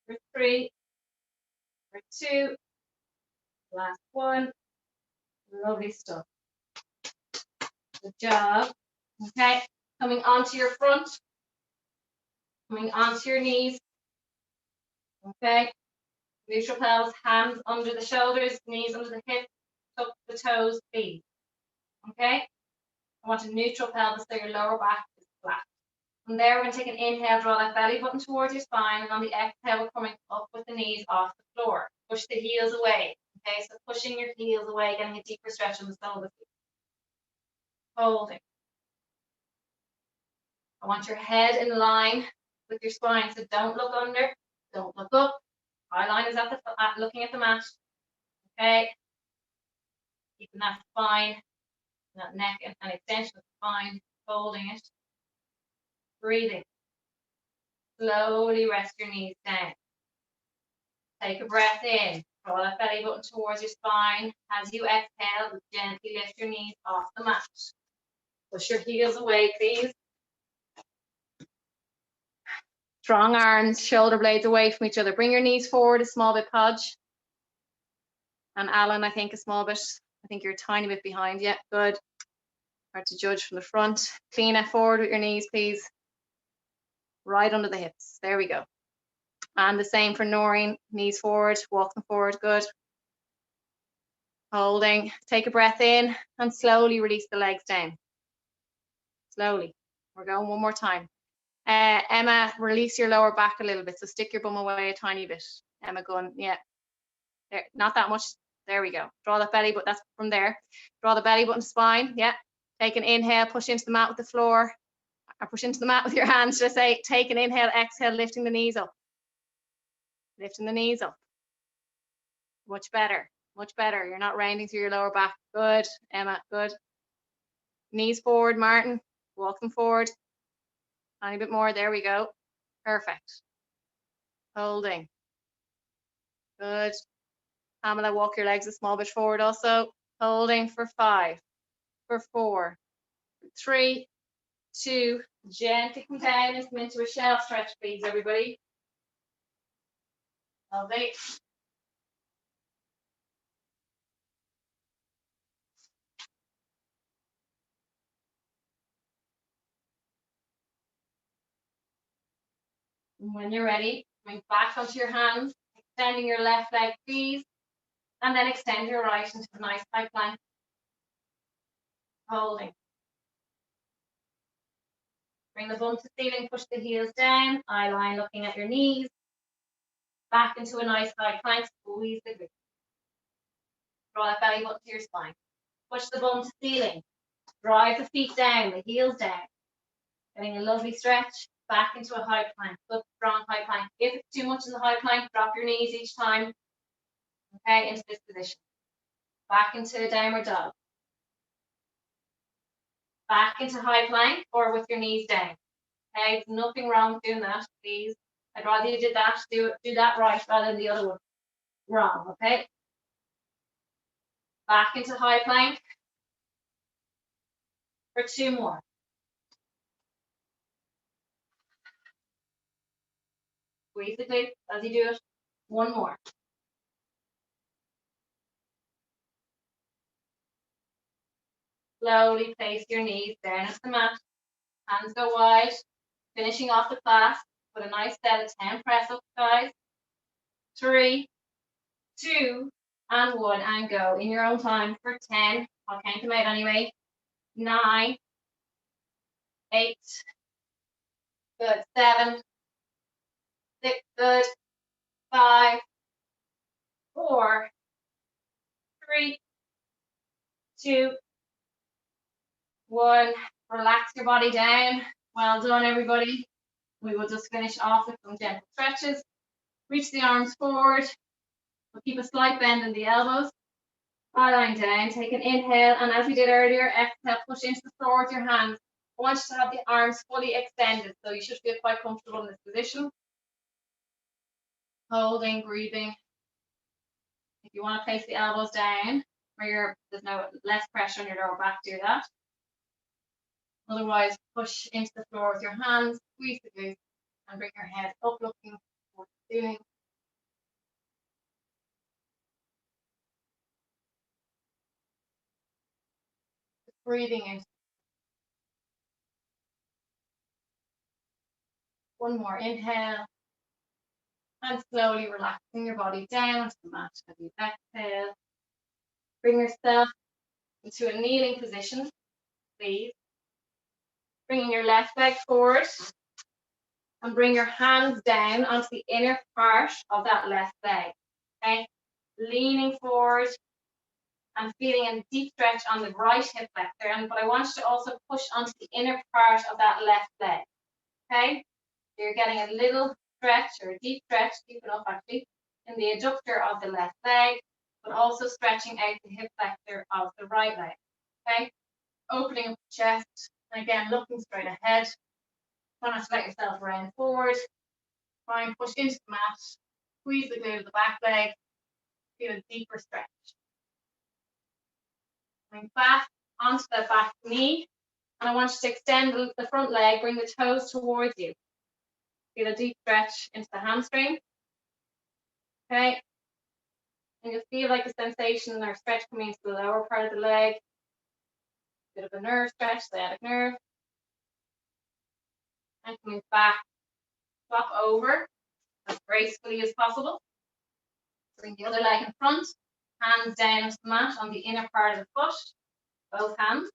For 3, for 2, last 1. Lovely stuff. Good job. Okay, coming onto your front, coming onto your knees. Okay, neutral pelvis, hands under the shoulders, knees under the hips, tuck the toes, please. Okay, I want a neutral pelvis so your lower back is flat. From there, we're going to take an inhale, draw that belly button towards your spine, and on the exhale, we're coming up with the knees off the floor. Push the heels away. Okay, so pushing your heels away, getting a deeper stretch on the sole of the feet. Holding. I want your head in line with your spine, so don't look under, don't look up. Eye line is looking at the mat. Okay, keeping that spine, that neck, and an extension of the spine, holding it. Breathing. Slowly rest your knees down. Take a breath in. Draw that belly button towards your spine. As you exhale, gently lift your knees off the mat. Push your heels away, please. Strong arms, shoulder blades away from each other. Bring your knees forward a small bit, Podge. And Alan, I think a small bit. I think you're a tiny bit behind. Yeah, good. Hard to judge from the front. Clean it forward with your knees, please. Right under the hips. There we go. And the same for Noreen. Knees forward, walk them forward. Good. Holding. Take a breath in and slowly release the legs down. Slowly. We're going one more time. Emma, release your lower back a little bit. So stick your bum away a tiny bit. Emma going, yeah. There, not that much. There we go. Draw that belly button. That's from there. Draw the belly button spine. Yeah. Take an inhale, push into the mat with the floor. Or push into the mat with your hands. Just say, take an inhale, exhale, lifting the knees up. Lifting the knees up. Much better. Much better. You're not rounding through your lower back. Good, Emma. Good. Knees forward, Martin. Walk them forward. Tiny bit more. There we go. Perfect. Holding. Good. Pamela, walk your legs a small bit forward also. Holding for 5, for 4, for 3, 2. Gently come down and come into a shell stretch, please, everybody. Lovely. And when you're ready, coming back onto your hands, extending your left leg, please, and then extend your right into a nice high plank. Holding. Bring the bum to ceiling, push the heels down, eye line looking at your knees. Back into a nice high plank, squeeze the glutes. Draw that belly button to your spine. Push the bum to ceiling. Drive the feet down, the heels down. Getting a lovely stretch. Back into a high plank. Good, strong high plank. If it's too much in the high plank, drop your knees each time. Okay, into this position. Back into a downward dog. Back into high plank or with your knees down. Okay, there's nothing wrong with doing that, please. I'd rather you did that, do that right rather than the other one wrong, okay? Back into high plank for 2 more. Squeeze the glutes as you do it. 1 more. Slowly place your knees down at the mat. Hands go wide. Finishing off the class with a nice set of 10 press ups, guys. 3, 2, and 1, and go in your own time for 10. I'll count them out anyway. 9, 8, good. 7, 6, good. 5, 4, 3, 2, 1. Relax your body down. Well done, everybody. We will just finish off with some gentle stretches. Reach the arms forward. We'll keep a slight bend in the elbows. Lying down, take an inhale, and as we did earlier, exhale, push into the floor with your hands. I want you to have the arms fully extended, so you should feel quite comfortable in this position. Holding, breathing. If you want to place the elbows down, where there's less pressure on your lower back, do that. Otherwise, push into the floor with your hands, squeeze the glutes, and bring your head up, looking at what you're doing. Just breathing in. One more inhale. And slowly relaxing your body down onto the mat as you exhale. Bring yourself into a kneeling position, please. Bringing your left leg forward. And bring your hands down onto the inner part of that left leg. Okay? Leaning forward and feeling a deep stretch on the right hip flexor. But I want you to also push onto the inner part of that left leg. Okay? You're getting a little stretch or a deep stretch, deep enough actually, in the adductor of the left leg, but also stretching out the hip flexor of the right leg. Okay? Opening up the chest, and again, looking straight ahead. Try not to let yourself round forward. Try and push into the mat. Squeeze the glute of the back leg. Feel a deeper stretch. Coming back onto the back knee. And I want you to extend the front leg, bring the toes towards you. Feel a deep stretch into the hamstring. Okay. And you'll feel like a sensation or stretch coming into the lower part of the leg. Bit of a nerve stretch, sciatic nerve. And coming back, flop over as gracefully as possible. Bring the other leg in front, hands down onto the mat on the inner part of the foot, both hands,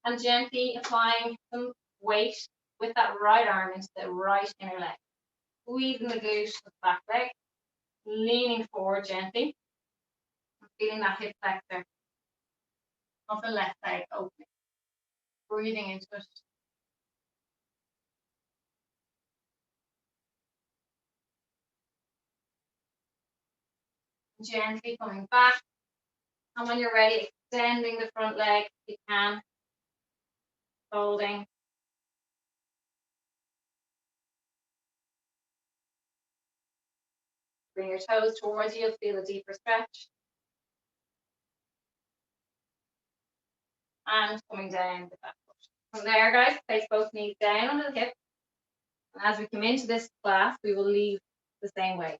and gently applying some weight with that right arm into the right inner leg. Squeezing the glute of the back leg, leaning forward gently, and feeling that hip flexor of the left leg opening. Breathing into it. Gently coming back, and when you're ready, extending the front leg if you can, folding. Bring your toes towards you, feel a deeper stretch. And coming down with that foot. From there, guys, place both knees down onto the hip. And as we come into this class, we will leave the same way.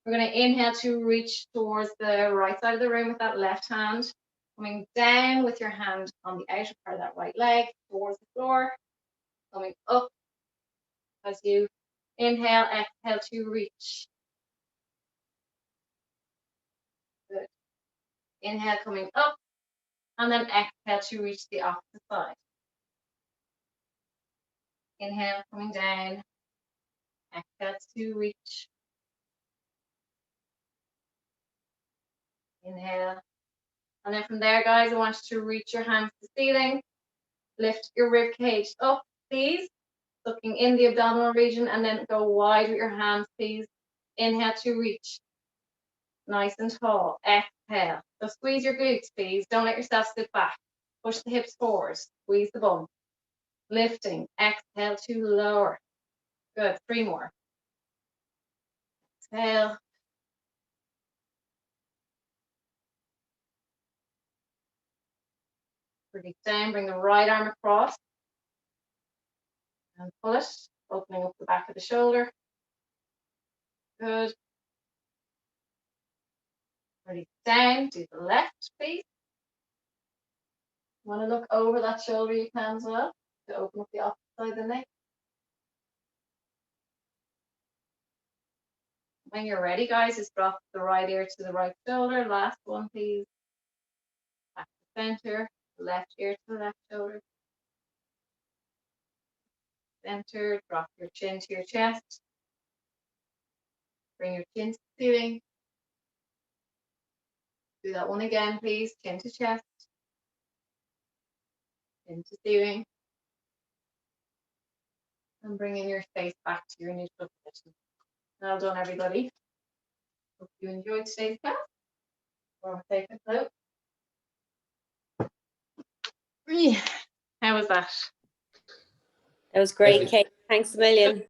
We're going to inhale to reach towards the right side of the room with that left hand. Coming down with your hand on the outer part of that right leg towards the floor. Coming up as you inhale, exhale to reach. Good. Inhale coming up, and then exhale to reach the opposite side. Inhale coming down, exhale to reach. Inhale. And then from there, guys, I want you to reach your hands to the ceiling. Lift your rib cage up, please. Looking in the abdominal region, and then go wide with your hands, please. Inhale to reach. Nice and tall. Exhale. So squeeze your glutes, please. Don't let yourself sit back. Push the hips forward. Squeeze the bum. Lifting. Exhale to lower. Good. 3 more. Exhale. Release down. Bring the right arm across. And pull it. Opening up the back of the shoulder. Good. Release down. Do the left, please. Want to look over that shoulder, you can as well, to open up the opposite side of the neck. When you're ready, guys, just drop the right ear to the right shoulder. Last one, please. Back to center. Left ear to the left shoulder. Center. Drop your chin to your chest. Bring your chin to the ceiling. Do that one again, please. Chin to chest. Chin to ceiling. And bringing your face back to your neutral position. Well done, everybody. Hope you enjoyed today's class. Or take a note. How was that? That was great, Perfect. Kate. Thanks a million.